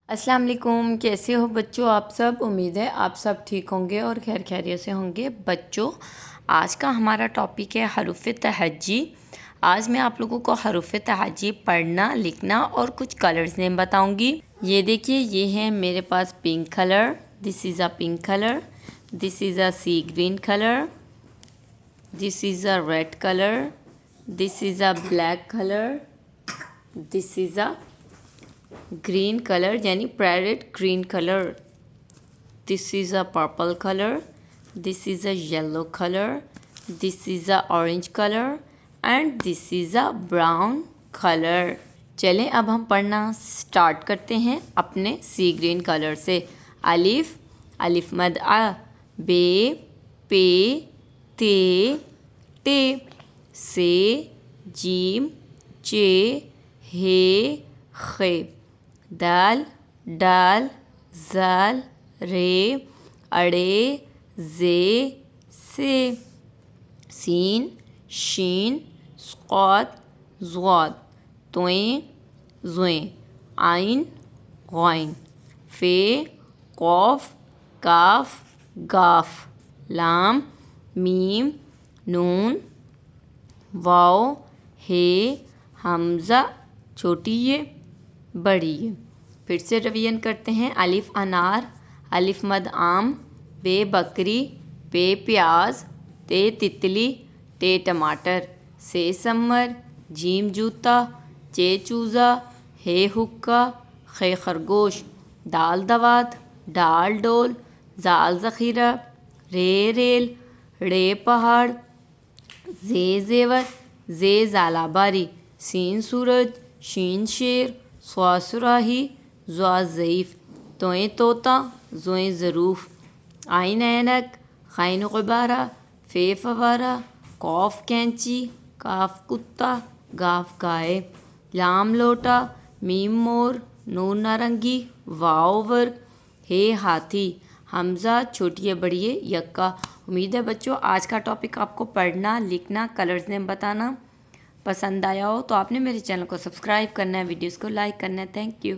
अस्सलाम वालेकुम। कैसे हो बच्चों आप सब। उम्मीद है आप सब ठीक होंगे और खैर खैरियत से होंगे। बच्चों आज का हमारा टॉपिक है हरूफ तहज्जी। आज मैं आप लोगों को हरूफ तहज्जी पढ़ना, लिखना और कुछ कलर्स नेम बताऊंगी। ये देखिए, ये है मेरे पास pink colour. This is a pink colour. This is a sea green colour. This is a red colour. This is a black colour. This is a green color यानी parrot green color. This is a purple color. This is a yellow color. This is a orange color and this is a brown color. चलें अब हम पढ़ना start करते हैं अपने सी green colour से। अलिफ, अलिफ मद आ, बे, पे, ते, टे, से, जीम, चे, हे, खे, दाल, डाल, जाल, रे, अड़े, जे, से, सीन, शीन, स्क़ाद, ज़्वाद, तोएं, ज़ुएं, आइन, ग़ाइन, फ़े, क़ाफ़, काफ़, गाफ़, लाम, मीम, नून, वाव, हे, हमज़ा, छोटी ये, बड़ी ये। फिर से रिवीजन करते हैं। अलिफ अनार, अलिफ मद आम, बे बकरी, पे प्याज, ते तितली, टे टमाटर, से समर, जीम जूता, चे चूज़ा, हे हुक्का, खे खरगोश, दाल दवात, डाल डोल, जाल ज़ख़ीरा, रे रेल, रे पहाड़, जे जेवर, जे ज़ालाबारी, सीन सूरज, शीन शेर, स्वा सुराही, ज़्वा ज़ईफ़, तोएं तोता, ज़ोएं ज़रूफ़, आइन ऐनक, ख़ाइन ग़ुबारा, फ़े फ़वारा, क़ाफ़ कैंची, काफ़ कुत्ता, गाफ़ गाय, लाम लोटा, मीम मोर, नून नारंगी, वाव वर्ग, हे हाथी, हमज़ा छोटी बड़ी यक्का। उम्मीद है बच्चों आज का टॉपिक आपको पढ़ना, लिखना, कलर्स नेम बताना पसंद आया हो तो आपने मेरे चैनल को सब्सक्राइब करना है, वीडियोस को लाइक करना है। Thank you.